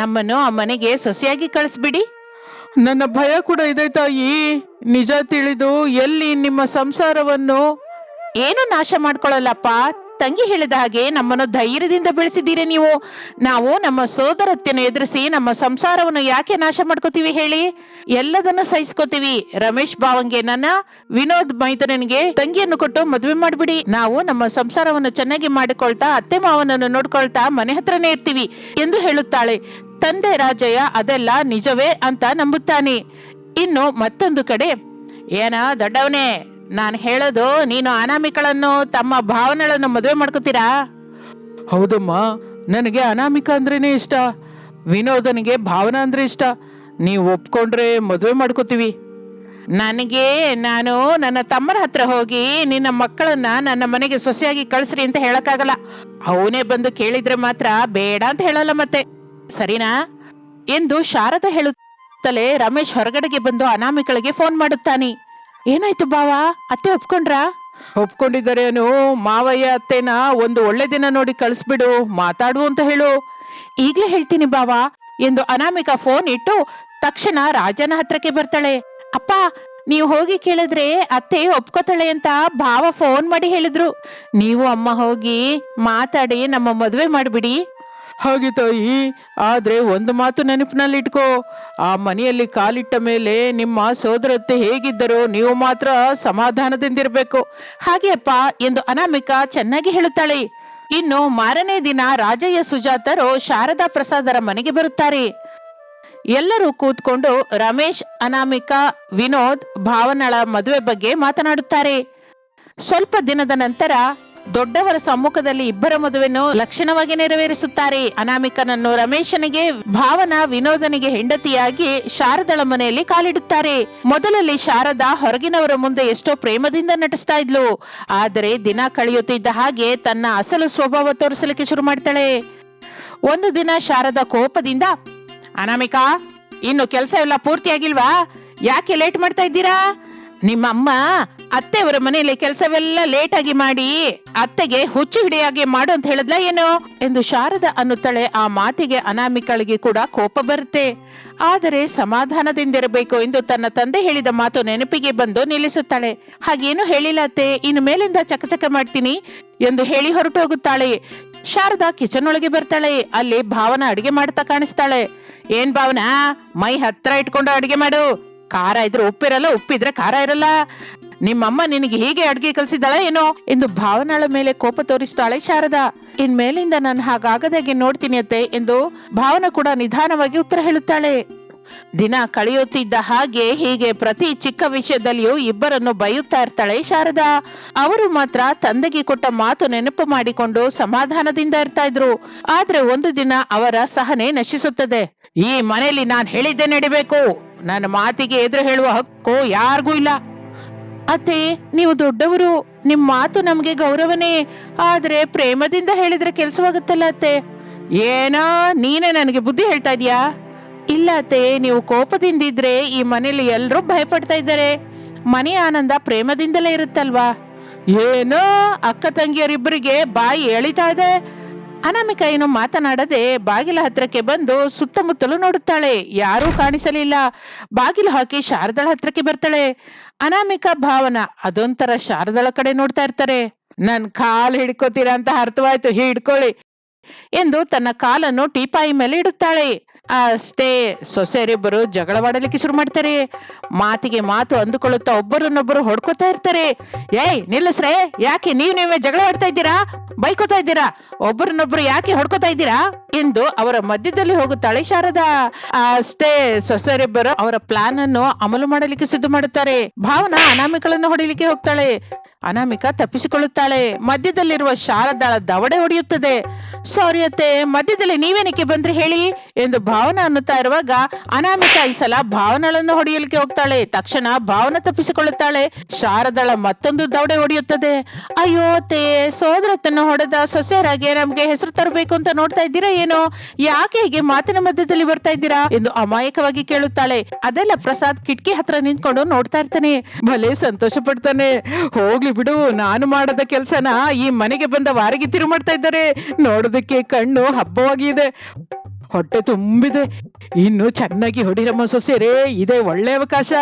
ನಮ್ಮನ್ನು ಆ ಮನೆಗೆ ಸೊಸೆಯಾಗಿ ಕಳಿಸ್ಬಿಡಿ. ನನ್ನ ಭಯ ಕೂಡ ಇದೆ ತಾಯಿ. ನಿಜ ತಿಳಿದು ಎಲ್ಲಿ ನಿಮ್ಮ ಸಂಸಾರವನ್ನು ಏನು ನಾಶ ಮಾಡ್ಕೊಳ್ಳಲ್ಲಪ್ಪ. ತಂಗಿ ಹೇಳಿದ ಹಾಗೆ ನಮ್ಮನ್ನು ಧೈರ್ಯದಿಂದ ಬೆಳೆಸಿದ್ದೀರಿ ನೀವು. ನಾವು ನಮ್ಮ ಸೋದರತ್ತೆಯನ್ನು ಎದುರಿಸಿ ನಮ್ಮ ಸಂಸಾರವನ್ನು ಯಾಕೆ ನಾಶ ಮಾಡ್ಕೋತೀವಿ ಹೇಳಿ? ಎಲ್ಲದನ್ನು ಸಹಿಸ್ಕೋತೀವಿ. ರಮೇಶ್ ಭಾವಂಗೆ ನನ್ನ, ವಿನೋದ್ ಮೈದನನಿಗೆ ತಂಗಿಯನ್ನು ಕೊಟ್ಟು ಮದುವೆ ಮಾಡ್ಬಿಡಿ. ನಾವು ನಮ್ಮ ಸಂಸಾರವನ್ನು ಚೆನ್ನಾಗಿ ಮಾಡಿಕೊಳ್ತಾ, ಅತ್ತೆ ಮಾವನನ್ನು ನೋಡ್ಕೊಳ್ತಾ ಮನೆ ಹತ್ರನೇ ಇರ್ತೀವಿ ಎಂದು ಹೇಳುತ್ತಾಳೆ. ತಂದೆ ರಾಜಯ್ಯ ಅದೆಲ್ಲ ನಿಜವೇ ಅಂತ ನಂಬುತ್ತಾನೆ. ಇನ್ನು ಮತ್ತೊಂದು ಕಡೆ, ಏನ ದೊಡ್ಡವನೇ, ನಾನು ಹೇಳೋದು ನೀನು ಅನಾಮಿಕಳನ್ನು, ತಮ್ಮ ಭಾವನೆಗಳನ್ನು ಮದುವೆ ಮಾಡ್ಕೋತೀರಾ? ಹೌದಮ್ಮ, ನನಗೆ ಅನಾಮಿಕ ಅಂದ್ರೇನೆ ಇಷ್ಟ, ವಿನೋದನಿಗೆ ಭಾವನಾ ಅಂದ್ರೆ ಇಷ್ಟ. ನೀವು ಒಪ್ಕೊಂಡ್ರೆ ಮದುವೆ ಮಾಡ್ಕೋತೀವಿ. ನಾನು ನನ್ನ ತಮ್ಮನ ಹತ್ರ ಹೋಗಿ ನಿನ್ನ ಮಕ್ಕಳನ್ನ ನನ್ನ ಮನೆಗೆ ಸೊಸೆಯಾಗಿ ಕಳಿಸ್ರಿ ಅಂತ ಹೇಳಕ್ಕಾಗಲ್ಲ. ಅವನೇ ಬಂದು ಕೇಳಿದ್ರೆ ಮಾತ್ರ ಬೇಡ ಅಂತ ಹೇಳಲ್ಲ ಮತ್ತೆ, ಸರಿನಾ ಎಂದು ಶಾರದಾ ಹೇಳುತ್ತಲೇ ರಮೇಶ್ ಹೊರಗಡೆಗೆ ಬಂದು ಅನಾಮಿಕಳಿಗೆ ಫೋನ್ ಮಾಡುತ್ತಾನೆ. ಏನಾಯ್ತು ಬಾವ, ಅತ್ತೆ ಒಪ್ಕೊಂಡ್ರಾ? ಒಪ್ಕೊಂಡಿದ್ದಾರೇನು? ಮಾವಯ್ಯ ಅತ್ತೆನ ಒಂದು ಒಳ್ಳೆ ದಿನ ನೋಡಿ ಕಳಿಸ್ಬಿಡು, ಮಾತಾಡು ಅಂತ ಹೇಳು. ಈಗ್ಲೇ ಹೇಳ್ತೀನಿ ಬಾವ ಎಂದು ಅನಾಮಿಕಾ ಫೋನ್ ಇಟ್ಟು ತಕ್ಷಣ ರಾಜನ ಹತ್ರಕ್ಕೆ ಬರ್ತಾಳೆ. ಅಪ್ಪ, ನೀವು ಹೋಗಿ ಕೇಳಿದ್ರೆ ಅತ್ತೆ ಒಪ್ಕೋತಾಳೆ ಅಂತ ಭಾವ ಫೋನ್ ಮಾಡಿ ಹೇಳಿದ್ರು. ನೀವು ಅಮ್ಮ ಹೋಗಿ ಮಾತಾಡಿ ನಮ್ಮ ಮದುವೆ ಮಾಡ್ಬಿಡಿ. ಹಾಗೆ ತಾಯಿ, ಆದ್ರೆ ಒಂದು ಮಾತು ನೆನಪಿನಲ್ಲಿ ಇಟ್ಕೋ, ಆ ಮನೆಯಲ್ಲಿ ಕಾಲಿಟ್ಟ ಮೇಲೆ ನಿಮ್ಮ ಸೋದರತ್ತೆ ಹೇಗಿದ್ದರೋ ನೀವು ಮಾತ್ರ ಸಮಾಧಾನದಿಂದಿರ್ಬೇಕು. ಹಾಗೆ ಅಪ್ಪ ಎಂದು ಅನಾಮಿಕಾ ಚೆನ್ನಾಗಿ ಹೇಳುತ್ತಾಳೆ. ಇನ್ನು ಮಾರನೇ ದಿನ ರಾಜಯ್ಯ ಸುಜಾತರು ಶಾರದಾ ಪ್ರಸಾದರ ಮನೆಗೆ ಬರುತ್ತಾರೆ. ಎಲ್ಲರೂ ಕೂತ್ಕೊಂಡು ರಮೇಶ್, ಅನಾಮಿಕಾ, ವಿನೋದ್, ಭಾವನಳ ಮದುವೆ ಬಗ್ಗೆ ಮಾತನಾಡುತ್ತಾರೆ. ಸ್ವಲ್ಪ ದಿನದ ನಂತರ ದೊಡ್ಡವರ ಸಮ್ಮುಖದಲ್ಲಿ ಇಬ್ಬರ ಮದುವೆಯನ್ನು ಲಕ್ಷಣವಾಗಿ ನೆರವೇರಿಸುತ್ತಾರೆ. ಅನಾಮಿಕನನ್ನು ರಮೇಶನಿಗೆ, ಭಾವನಾ ವಿನೋದನಿಗೆ ಹೆಂಡತಿಯಾಗಿ ಶಾರದಳ ಮನೆಯಲ್ಲಿ ಕಾಲಿಡುತ್ತಾರೆ. ಮೊದಲಲ್ಲಿ ಶಾರದಾ ಹೊರಗಿನವರ ಮುಂದೆ ಎಷ್ಟೋ ಪ್ರೇಮದಿಂದ ನಟಿಸ್ತಾ ಇದ್ಲು. ಆದರೆ ದಿನ ಕಳೆಯುತ್ತಿದ್ದ ಹಾಗೆ ತನ್ನ ಅಸಲು ಸ್ವಭಾವ ತೋರಿಸಲಿಕ್ಕೆ ಶುರು ಮಾಡ್ತಾಳೆ. ಒಂದು ದಿನ ಶಾರದಾ ಕೋಪದಿಂದ, ಅನಾಮಿಕಾ, ಇನ್ನು ಕೆಲಸ ಎಲ್ಲ ಪೂರ್ತಿಯಾಗಿಲ್ವಾ? ಯಾಕೆ ಲೇಟ್ ಮಾಡ್ತಾ ಇದ್ದೀರಾ? ನಿಮ್ಮಮ್ಮ ಅತ್ತೆಯವರ ಮನೆಯಲ್ಲಿ ಕೆಲಸವೆಲ್ಲ ಲೇಟ್ ಆಗಿ ಮಾಡಿ ಅತ್ತೆಗೆ ಹುಚ್ಚು ಹಿಡಿಯಾಗೆ ಮಾಡು ಅಂತ ಹೇಳಿದ್ಲ ಏನೋ ಎಂದು ಶಾರದಾ ಅನ್ನುತ್ತಾಳೆ. ಆ ಮಾತಿಗೆ ಅನಾಮಿಕಳಿಗೆ ಕೂಡ ಕೋಪ ಬರುತ್ತೆ. ಆದರೆ ಸಮಾಧಾನದಿಂದಿರಬೇಕು ಎಂದು ತನ್ನ ತಂದೆ ಹೇಳಿದ ಮಾತು ನೆನಪಿಗೆ ಬಂದು ನಿಲ್ಲಿಸುತ್ತಾಳೆ. ಹಾಗೇನು ಹೇಳಿಲ್ಲ ಅತ್ತೆ, ಇನ್ನು ಮೇಲಿಂದ ಚಕಚಕ ಮಾಡ್ತೀನಿ ಎಂದು ಹೇಳಿ ಹೊರಟು ಹೋಗುತ್ತಾಳೆ. ಶಾರದಾ ಕಿಚನ್ ಒಳಗೆ ಬರ್ತಾಳೆ. ಅಲ್ಲಿ ಭಾವನಾ ಅಡಿಗೆ ಮಾಡ್ತಾ ಕಾಣಿಸ್ತಾಳೆ. ಏನ್ ಭಾವನಾ, ಮೈ ಹತ್ರ ಇಟ್ಕೊಂಡು ಅಡಿಗೆ ಮಾಡು. ಖಾರ ಇದ್ರೆ ಉಪ್ಪಿರಲ್ಲ, ಉಪ್ಪಿದ್ರೆ ಖಾರ ಇರಲ್ಲ. ನಿಮ್ಮಮ್ಮ ನಿನಗೆ ಹೀಗೆ ಅಡ್ಗೆ ಕಲ್ಸಿದ್ದಾಳ ಏನೋ ಎಂದು ಭಾವನಾಳ ಮೇಲೆ ಕೋಪ ತೋರಿಸ್ತಾಳೆ ಶಾರದಾ. ಇನ್ಮೇಲಿಂದ ನಾನು ಹಾಗಾಗದಾಗೆ ನೋಡ್ತೀನಿ ಅತ್ತೆ ಎಂದು ಭಾವನಾ ಕೂಡ ನಿಧಾನವಾಗಿ ಉತ್ತರ ಹೇಳುತ್ತಾಳೆ. ದಿನ ಕಳೆಯುತ್ತಿದ್ದ ಹಾಗೆ ಹೀಗೆ ಪ್ರತಿ ಚಿಕ್ಕ ವಿಷಯದಲ್ಲಿಯೂ ಇಬ್ಬರನ್ನು ಬೈಯುತ್ತಾ ಇರ್ತಾಳೆ ಶಾರದಾ. ಅವರು ಮಾತ್ರ ತಂದೆಗೆ ಕೊಟ್ಟ ಮಾತು ನೆನಪು ಮಾಡಿಕೊಂಡು ಸಮಾಧಾನದಿಂದ ಇರ್ತಾ ಇದ್ರು. ಆದ್ರೆ ಒಂದು ದಿನ ಅವರ ಸಹನೆ ನಶಿಸುತ್ತದೆ. ಈ ಮನೆಯಲ್ಲಿ ನಾನು ಹೇಳಿದ್ದೆ ನಡಿಬೇಕು, ನನ್ನ ಮಾತಿಗೆ ಎದುರು ಹೇಳುವ ಹಕ್ಕು ಯಾರಿಗೂ ಇಲ್ಲ. ಅತ್ತೆ, ನೀವು ದೊಡ್ಡವರು, ನಿಮ್ ಮಾತು ನಮ್ಗೆ ಗೌರವನೇ, ಆದ್ರೆ ಪ್ರೇಮದಿಂದ ಹೇಳಿದ್ರೆ ಕೆಲ್ಸವಾಗುತ್ತಲ್ಲ ಅತ್ತೆ. ಏನೋ ನೀನೇ ನನಗೆ ಬುದ್ಧಿ ಹೇಳ್ತಾ ಇದೀಯಾ? ಇಲ್ಲ ಅತ್ತೆ, ನೀವು ಕೋಪದಿಂದಿದ್ರೆ ಈ ಮನೇಲಿ ಎಲ್ರೂ ಭಯಪಡ್ತಾ ಇದ್ದಾರೆ. ಮನೆಯ ಆನಂದ ಪ್ರೇಮದಿಂದಲೇ ಇರುತ್ತಲ್ವಾ? ಏನೋ ಅಕ್ಕ ತಂಗಿಯರಿಬ್ಬರಿಗೆ ಬಾಯಿ ಎಳಿತಾ ಇದೆ. ಅನಾಮಿಕಾ ಏನು ಮಾತನಾಡದೆ ಬಾಗಿಲ ಹತ್ರಕ್ಕೆ ಬಂದು ಸುತ್ತಮುತ್ತಲು ನೋಡುತ್ತಾಳೆ. ಯಾರೂ ಕಾಣಿಸಲಿಲ್ಲ. ಬಾಗಿಲು ಹಾಕಿ ಶಾರದಳ ಹತ್ರಕ್ಕೆ ಬರ್ತಾಳೆ. ಅನಾಮಿಕಾ, ಭಾವನಾ ಅದೊಂಥರ ಶಾರದಳ ಕಡೆ ನೋಡ್ತಾ ಇರ್ತಾರೆ. ನನ್ ಕಾಲು ಹಿಡ್ಕೋತೀರಾ ಅಂತ ಅರ್ಥವಾಯ್ತು, ಹಿಡ್ಕೊಳ್ಳಿ ಎಂದು ತನ್ನ ಕಾಲನ್ನು ಟೀಪಾಯಿ ಮೇಲೆ ಇಡುತ್ತಾಳೆ. ಅಷ್ಟೇ, ಸೊಸೆಯರಿಬ್ಬರು ಜಗಳವಾಡಲಿಕ್ಕೆ ಶುರು ಮಾಡ್ತಾರೆ. ಮಾತಿಗೆ ಮಾತು ಅಂದುಕೊಳ್ಳುತ್ತಾ ಒಬ್ಬರನ್ನೊಬ್ಬರು ಹೊಡ್ಕೋತಾ ಇರ್ತಾರೆ. ಏಯ್ ನಿಲ್ಲಿಸ್ರೆ, ಯಾಕೆ ನೀವೇ ಜಗಳವಾಡ್ತಾ ಇದ್ದೀರಾ? ಬೈಕೋತಾ ಇದ್ದೀರಾ? ಒಬ್ಬರನ್ನೊಬ್ರು ಯಾಕೆ ಹೊಡ್ಕೋತಾ ಇದ್ದೀರಾ ಎಂದು ಅವರ ಮಧ್ಯದಲ್ಲಿ ಹೋಗುತ್ತಾಳೆ ಶಾರದಾ. ಅಷ್ಟೇ, ಸೊಸೆಯರಿಬ್ಬರು ಅವರ ಪ್ಲಾನ್ ಅನ್ನು ಅಮಲು ಮಾಡಲಿಕ್ಕೆ ಸಿದ್ಧ ಮಾಡುತ್ತಾರೆ. ಭಾವನಾ ಅನಾಮಿಕಳನ್ನು ಹೊಡಿಲಿಕ್ಕೆ ಹೋಗ್ತಾಳೆ. ಅನಾಮಿಕಾ ತಪ್ಪಿಸಿಕೊಳ್ಳುತ್ತಾಳೆ. ಮಧ್ಯದಲ್ಲಿರುವ ಶಾರದಾಳ ದವಡೆ ಹೊಡೆಯುತ್ತದೆ. ಸಾರಿ ಅತ್ತೆ, ಮಧ್ಯದಲ್ಲಿ ನೀವೇನಕ್ಕೆ ಬಂದ್ರಿ ಹೇಳಿ ಎಂದು ಭಾವನ ಅನ್ನುತ್ತಾ ಇರುವಾಗ ಅನಾಮಿಕಾ ಈ ಸಲ ಭಾವನಳನ್ನು ಹೊಡೆಯಲಿಕ್ಕೆ ಹೋಗ್ತಾಳೆ. ತಕ್ಷಣ ಭಾವನ ತಪ್ಪಿಸಿಕೊಳ್ಳುತ್ತಾಳೆ. ಶಾರದಾಳ ಮತ್ತೊಂದು ದವಡೆ ಹೊಡೆಯುತ್ತದೆ. ಅಯ್ಯೋ ಅತ್ತೆ, ಸೋದರತ್ತನ್ನು ಹೊಡೆದ ಸೊಸೆಯರಾಗೆ ನಮ್ಗೆ ಹೆಸರು ತರಬೇಕು ಅಂತ ನೋಡ್ತಾ ಇದ್ದೀರಾ ಏನೋ? ಯಾಕೆ ಹೀಗೆ ಮಾತಿನ ಮಧ್ಯದಲ್ಲಿ ಬರ್ತಾ ಇದ್ದೀರಾ ಎಂದು ಅಮಾಯಕವಾಗಿ ಕೇಳುತ್ತಾಳೆ. ಅದೆಲ್ಲ ಪ್ರಸಾದ್ ಕಿಟಕಿ ಹತ್ರ ನಿಂತ್ಕೊಂಡು ನೋಡ್ತಾ ಇರ್ತಾನೆ. ಭಲೆ ಸಂತೋಷ ಪಡ್ತಾನೆ. ಹೋಗ್ಲಿ ಬಿಡು, ನಾನು ಮಾಡದ ಕೆಲ್ಸನ ಈ ಮನೆಗೆ ಬಂದ ವಾರಿಗೆ ತಿರು ಮಾಡ್ತಾ ಇದ್ದಾರೆ. ನೋಡೋದಕ್ಕೆ ಕಣ್ಣು ಹಬ್ಬವಾಗಿ ಇದೆ, ಹೊಟ್ಟೆ ತುಂಬಿದೆ. ಇನ್ನು ಚೆನ್ನಾಗಿ ಹೊಡಿರಮ್ಮ ಸೊಸೆರೇ, ಇದೇ ಒಳ್ಳೆ ಅವಕಾಶ.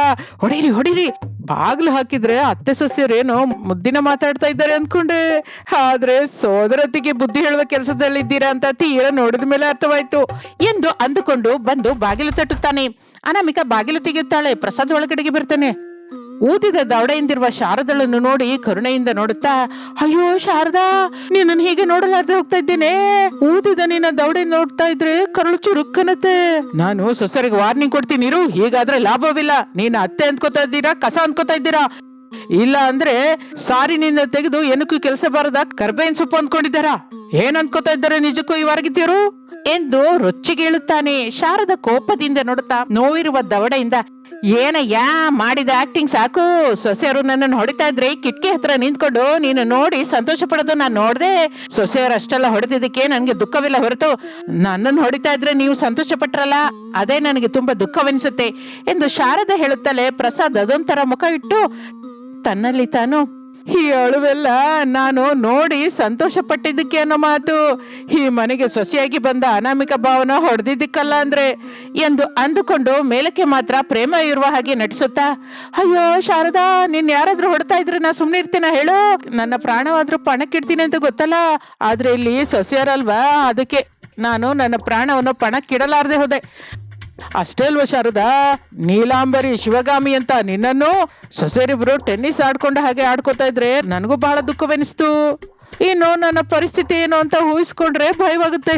ಹೊಡೀರಿ ಹೊಡೀರಿ. ಬಾಗ್ಲು ಹಾಕಿದ್ರೆ ಅತ್ತೆ ಸೊಸೆಯರೇನೋ ಮುದ್ದಿನ ಮಾತಾಡ್ತಾ ಇದ್ದಾರೆ ಅನ್ಕೊಂಡೆ, ಆದ್ರೆ ಸೋದರತಿಗೆ ಬುದ್ಧಿ ಹೇಳುವ ಕೆಲಸದಲ್ಲಿದ್ದೀರಾ ಅಂತ ತೀರಾ ನೋಡಿದ ಮೇಲೆ ಅರ್ಥವಾಯ್ತು ಎಂದು ಅಂದುಕೊಂಡು ಬಂದು ಬಾಗಿಲು ತಟ್ಟುತ್ತಾನೆ. ಅನಾಮಿಕಾ ಬಾಗಿಲು ತೆಗೆಯುತ್ತಾಳೆ. ಪ್ರಸಾದ್ ಒಳಗಡೆಗೆ ಬರ್ತಾನೆ. ಊದಿದ ದವಡೆಯಿಂದಿರುವ ಶಾರದಳನ್ನು ನೋಡಿ ಕರುಣೆಯಿಂದ ನೋಡುತ್ತಾ, ಅಯ್ಯೋ ಶಾರದಾ, ನೀನನ್ನು ಹೀಗೆ ನೋಡಲಾರ್ದೆ ಹೋಗ್ತಾ ಇದ್ದೇನೆ. ಊದಿದ ನಿನ್ನ ದವಡೆ ನೋಡ್ತಾ ಇದ್ರೆ ಕರುಳು ಚುರುಕ್ಕನತ್ತೆ. ನಾನು ಸೊಸೆರಿಗೆ ವಾರ್ನಿಂಗ್ ಕೊಡ್ತೀನಿ ಇರು. ಹೀಗಾದ್ರೆ ಲಾಭವಿಲ್ಲ. ನೀನ್ ಅತ್ತೆ ಅಂದ್ಕೋತಾ ಇದ್ದೀರಾ, ಕಸ ಅಂದ್ಕೋತಾ ಇದ್ದೀರಾ? ಇಲ್ಲ ಅಂದ್ರೆ ಸಾರಿ ನಿನ್ನ ತೆಗೆದು ಏನಕ್ಕೂ ಕೆಲಸ ಬಾರದ ಕರ್ಬೇವಿನ ಸೊಪ್ಪು ಅಂದ್ಕೊಂಡಿದ್ದಾರ? ಏನ್ ಅನ್ಕೋತಾ ಇದ್ದಾರೆ ನಿಜಕ್ಕೂ ಈ ವಾರಗಿತ್ತಿಯರು ಎಂದು ರೊಚ್ಚಿಗೆ ಹೇಳುತ್ತಾನೆ. ಶಾರದ ಕೋಪದಿಂದ ನೋಡುತ್ತಾ ನೋವಿರುವ ದವಡೆಯಿಂದ, ಏನಯ್ಯ ಮಾಡಿದ ಆಕ್ಟಿಂಗ್ ಸಾಕು. ಸೊಸೆಯರು ನನ್ನನ್ನು ಹೊಡಿತಾ ಇದ್ರೆ ಕಿಟಕಿ ಹತ್ರ ನಿಂತ್ಕೊಂಡು ನೀನು ನೋಡಿ ಸಂತೋಷ ಪಡೋದು ನಾನು ನೋಡ್ದೆ. ಸೊಸೆಯರು ಅಷ್ಟೆಲ್ಲ ಹೊಡೆದಿದ್ದಕ್ಕೆ ನನ್ಗೆ ದುಃಖವಿಲ್ಲ ಹೊರತು ನನ್ನನ್ನು ಹೊಡಿತಾ ಇದ್ರೆ ನೀವು ಸಂತೋಷ ಪಟ್ರಲ್ಲ, ಅದೇ ನನಗೆ ತುಂಬಾ ದುಃಖವೆನಿಸುತ್ತೆ ಎಂದು ಶಾರದ ಹೇಳುತ್ತಲೇ ಪ್ರಸಾದ್ ಅದೊಂಥರ ಮುಖ ಇಟ್ಟು ತನ್ನಲ್ಲಿ ತಾನು, ಈ ಅಳುವೆಲ್ಲ ನಾನು ನೋಡಿ ಸಂತೋಷ ಪಟ್ಟಿದ್ದಕ್ಕೆ ಅನ್ನೋ ಮಾತು, ಈ ಮನೆಗೆ ಸೊಸೆಯಾಗಿ ಬಂದ ಅನಾಮಿಕ ಭಾವನ ಹೊಡೆದಿದ್ದಕ್ಕಲ್ಲ ಅಂದ್ರೆ ಎಂದು ಅಂದುಕೊಂಡು ಮೇಲಕ್ಕೆ ಮಾತ್ರ ಪ್ರೇಮ ಇರುವ ಹಾಗೆ ನಟಿಸುತ್ತಾ, ಅಯ್ಯೋ ಶಾರದಾ, ನೀನ್ ಯಾರಾದ್ರೂ ಹೊಡ್ತಾ ಇದ್ರೆ ನಾ ಸುಮ್ನೆ ಇರ್ತೀನ ಹೇಳು? ನನ್ನ ಪ್ರಾಣವಾದ್ರೂ ಪಣಕ್ಕಿಡ್ತೀನಿ ಅಂತ ಗೊತ್ತಲ್ಲ, ಆದ್ರೆ ಇಲ್ಲಿ ಸೊಸೆಯರಲ್ವಾ, ಅದಕ್ಕೆ ನಾನು ನನ್ನ ಪ್ರಾಣವನ್ನು ಪಣಕ್ಕಿಡಲಾರ್ದೆ ಹೋದೆ. ಅಷ್ಟೇ ಅಲ್ವಾ ಶಾರದಾ, ನೀಲಾಂಬರಿ ಶಿವಗಾಮಿ ಅಂತ ನಿನ್ನನ್ನು ಸೊಸೆರಿಬ್ರು ಟೆನ್ನಿಸ್ ಆಡ್ಕೊಂಡ ಹಾಗೆ ಆಡ್ಕೋತಾ ಇದ್ರೆ ನನಗೂ ಬಹಳ ದುಃಖವೆನಿಸ್ತು. ಇನ್ನು ನನ್ನ ಪರಿಸ್ಥಿತಿ ಏನು ಅಂತ ಊಹಿಸ್ಕೊಂಡ್ರೆ ಭಯವಾಗುತ್ತೆ.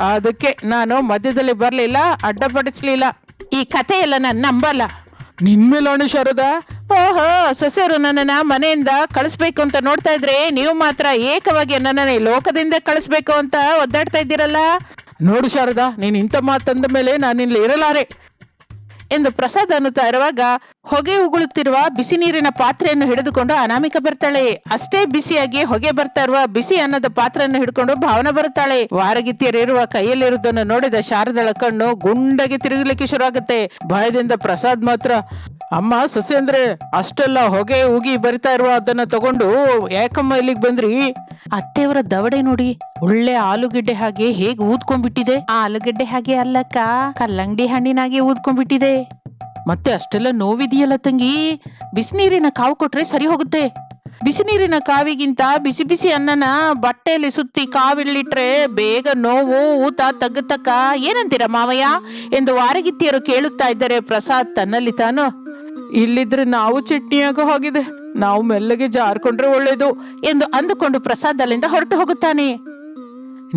ಅದಕ್ಕೆ ನಾನು ಮಧ್ಯದಲ್ಲಿ ಬರ್ಲಿಲ್ಲ, ಅಡ್ಡಪಡಿಸ್ಲಿಲ್ಲ. ಈ ಕಥೆ ಎಲ್ಲ ನಾನು ನಂಬಲ್ಲ. ನಿನ್ಮೇಲೆ ಶಾರದಾ, ಓಹೋ, ಸೊಸೆಯರು ನನ್ನನ್ನ ಮನೆಯಿಂದ ಕಳಿಸ್ಬೇಕು ಅಂತ ನೋಡ್ತಾ ಇದ್ರೆ ನೀವು ಮಾತ್ರ ಏಕವಾಗಿ ನನ್ನನ್ನ ಈ ಲೋಕದಿಂದ ಕಳಿಸ್ಬೇಕು ಅಂತ ಒದ್ದಾಡ್ತಾ ಇದ್ದೀರಲ್ಲ. ನೋಡು ಶಾರದಾ, ನೀನ್ ಇಂಥ ಮಾತಂದ ಮೇಲೆ ನಾನಿಲ್ಲಿ ಇರಲಾರೆ ಎಂದು ಪ್ರಸಾದ್ ಅನ್ನುತ್ತಾ ಇರುವಾಗ ಹೊಗೆ ಉಗುಳುತ್ತಿರುವ ಬಿಸಿ ನೀರಿನ ಪಾತ್ರೆಯನ್ನು ಹಿಡಿದುಕೊಂಡು ಅನಾಮಿಕ ಬರ್ತಾಳೆ. ಅಷ್ಟೇ ಬಿಸಿಯಾಗಿ ಹೊಗೆ ಬರ್ತಾ ಇರುವ ಬಿಸಿ ಅನ್ನದ ಪಾತ್ರೆಯನ್ನು ಹಿಡ್ಕೊಂಡು ಭಾವನ ಬರುತ್ತಾಳೆ. ವಾರಗಿತ್ತಿಯರಿರುವ ಕೈಯಲ್ಲಿರುವುದನ್ನು ನೋಡಿದ ಶಾರದಳ ಕಣ್ಣು ಗುಂಡಗೆ ತಿರುಗಲಿಕ್ಕೆ ಶುರು ಆಗುತ್ತೆ. ಭಯದಿಂದ ಪ್ರಸಾದ್ ಮಾತ್ರ, ಅಮ್ಮ ಸೊಸೆ ಅಂದ್ರೆ ಅಷ್ಟೆಲ್ಲ ಹೊಗೆ ಉಗಿ ಬರಿತಾ ಇರುವ ಅದನ್ನ ತಗೊಂಡು ಯಾಕಮ್ಮ ಇಲ್ಲಿಗೆ ಬಂದ್ರಿ? ಅತ್ತೆಯವರ ದವಡೆ ನೋಡಿ, ಒಳ್ಳೆ ಆಲೂಗೆಡ್ಡೆ ಹಾಗೆ ಹೇಗೆ ಊದ್ಕೊಂಡ್ಬಿಟ್ಟಿದೆ. ಆಲೂಗೆಡ್ಡೆ ಹಾಗೆ ಅಲ್ಲಕ್ಕ, ಕಲ್ಲಂಗಡಿ ಹಣ್ಣಿನಾಗೆ ಊದ್ಕೊಂಡ್ಬಿಟ್ಟಿದೆ. ಮತ್ತೆ ಅಷ್ಟೆಲ್ಲ ನೋವಿದೆಯಲ್ಲ ತಂಗಿ, ಬಿಸಿನೀರಿನ ಕಾವು ಕೊಟ್ರೆ ಸರಿ ಹೋಗುತ್ತೆ. ಬಿಸಿ ನೀರಿನ ಕಾವಿಗಿಂತ ಬಿಸಿ ಬಿಸಿ ಅನ್ನನ ಬಟ್ಟೆಯಲ್ಲಿ ಸುತ್ತಿ ಕಾವಿಳಿಟ್ರೆ ಬೇಗ ನೋವು ಊತ ತಗ್ಗತಕ್ಕ. ಏನಂತೀರ ಮಾವಯ್ಯ ಎಂದು ವಾರಗಿತ್ತಿಯರು ಕೇಳುತ್ತಾ ಇದ್ದಾರೆ. ಪ್ರಸಾದ್ ತನ್ನಲ್ಲಿ ತಾನು, ಇಲ್ಲಿದ್ರೆ ನಾವು ಚಟ್ನಿಯಾಗೋ ಹೋಗಿದೆ, ನಾವು ಮೆಲ್ಲಗೆ ಜಾರ್ಕೊಂಡ್ರೆ ಒಳ್ಳೇದು ಎಂದು ಅಂದುಕೊಂಡು ಪ್ರಸಾದ್ ಅಲ್ಲಿಂದ ಹೊರಟು ಹೋಗುತ್ತಾನೆ.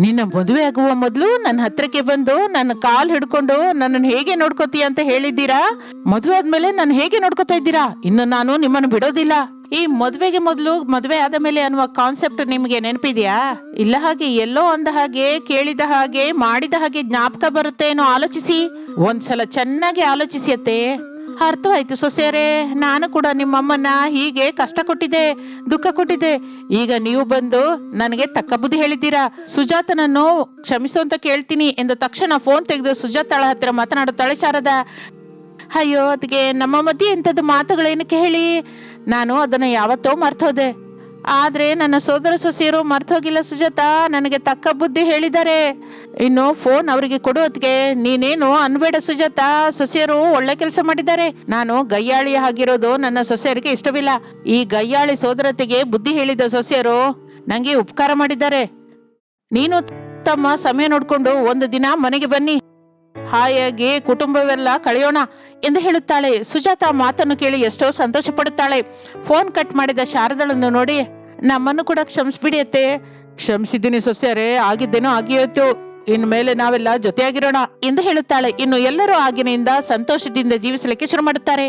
ನಿನ್ನ ಮದುವೆ ಆಗುವ ಮೊದಲು ನನ್ನ ಹತ್ರಕ್ಕೆ ಬಂದು ನನ್ನ ಕಾಲ್ ಹಿಡ್ಕೊಂಡು ನನ್ನನ್ನು ಹೇಗೆ ನೋಡ್ಕೋತೀಯ ಅಂತ ಹೇಳಿದ್ದೀರಾ. ಮದುವೆ ಆದ್ಮೇಲೆ ನಾನು ಹೇಗೆ ನೋಡ್ಕೋತಾ ಇದ್ದೀರಾ? ಇನ್ನು ನಾನು ನಿಮ್ಮನ್ನು ಬಿಡೋದಿಲ್ಲ. ಈ ಮದುವೆಗೆ ಮೊದಲು ಮದುವೆ ಆದ ಮೇಲೆ ಅನ್ನುವ ಕಾನ್ಸೆಪ್ಟ್ ನಿಮ್ಗೆ ನೆನಪಿದ್ಯಾ? ಇಲ್ಲ ಹಾಗೆ ಎಲ್ಲೋ ಅಂದ ಹಾಗೆ, ಕೇಳಿದ ಹಾಗೆ, ಮಾಡಿದ ಹಾಗೆ ಜ್ಞಾಪಕ ಬರುತ್ತೆ ಏನೋ. ಆಲೋಚಿಸಿ, ಒಂದ್ಸಲ ಚೆನ್ನಾಗಿ ಆಲೋಚಿಸಿ ಅತ್ತೆ. ಅರ್ಥವಾಯ್ತು ಸೊಸೆಯರೇ, ನಾನು ಕೂಡ ನಿಮ್ಮಮ್ಮನ ಹೀಗೆ ಕಷ್ಟ ಕೊಟ್ಟಿದ್ದೆ, ದುಃಖ ಕೊಟ್ಟಿದ್ದೆ. ಈಗ ನೀವು ಬಂದು ನನಗೆ ತಕ್ಕ ಬುದ್ಧಿ ಹೇಳಿದ್ದೀರಾ. ಸುಜಾತನನ್ನು ಕ್ಷಮಿಸು ಅಂತ ಕೇಳ್ತೀನಿ ಎಂದು ತಕ್ಷಣ ಫೋನ್ ತೆಗೆದು ಸುಜಾತಾಳ ಹತ್ತಿರ ಮಾತನಾಡುತ್ತಾಳೆ ಶಾರದಾ. ಅಯ್ಯೋ ಅದಕ್ಕೆ ನಮ್ಮ ಮಧ್ಯೆ ಇಂಥದ್ದು ಮಾತುಗಳೇನಕ್ಕೆ ಹೇಳಿ? ನಾನು ಅದನ್ನ ಯಾವತ್ತೋ ಮರ್ತೋದೆ. ಆದ್ರೆ ನನ್ನ ಸೋದರ ಸೊಸೆಯರು ಮರ್ತೋಗಿಲ್ಲ ಸುಜಾತ, ನನಗೆ ತಕ್ಕ ಬುದ್ಧಿ ಹೇಳಿದ್ದಾರೆ. ಇನ್ನು ಫೋನ್ ಅವರಿಗೆ ಕೊಡೋದಕ್ಕೆ ನೀನೇನು ಅನ್ಬೇಡ ಸುಜಾತ, ಸೊಸೆಯರು ಒಳ್ಳೆ ಕೆಲಸ ಮಾಡಿದ್ದಾರೆ. ನಾನು ಗಯ್ಯಾಳಿ ಆಗಿರೋದು ನನ್ನ ಸೊಸೆಯರಿಗೆ ಇಷ್ಟವಿಲ್ಲ. ಈ ಗಯ್ಯಾಳಿ ಸೋದರತೆಗೆ ಬುದ್ಧಿ ಹೇಳಿದ ಸೊಸೆಯರು ನಂಗೆ ಉಪಕಾರ ಮಾಡಿದ್ದಾರೆ. ನೀನು ತಮ್ಮ ಸಮಯ ನೋಡ್ಕೊಂಡು ಒಂದು ದಿನ ಮನೆಗೆ ಬನ್ನಿ, ಹಾಯಾಗಿ ಕುಟುಂಬವೆಲ್ಲ ಕಳೆಯೋಣ ಎಂದು ಹೇಳುತ್ತಾಳೆ. ಸುಜಾತ ಮಾತನ್ನು ಕೇಳಿ ಎಷ್ಟೋ ಸಂತೋಷ ಪಡುತ್ತಾಳೆ. ಫೋನ್ ಕಟ್ ಮಾಡಿದ ಶಾರದಳನ್ನು ನೋಡಿ, ನಮ್ಮನ್ನು ಕೂಡ ಕ್ಷಮಿಸ್ಬಿಡಿ ಅತ್ತೆ. ಕ್ಷಮಿಸಿದ್ದೀನಿ ಸೊಸೆಯರೇ, ಆಗಿದ್ದೇನೋ ಆಗಿಯೋಯ್ತು, ಇನ್ ಮೇಲೆ ನಾವೆಲ್ಲ ಜೊತೆಯಾಗಿರೋಣ ಎಂದು ಹೇಳುತ್ತಾಳೆ. ಇನ್ನು ಎಲ್ಲರೂ ಆಗಿನಿಂದ ಸಂತೋಷದಿಂದ ಜೀವಿಸಲಿಕ್ಕೆ ಶುರು ಮಾಡುತ್ತಾರೆ.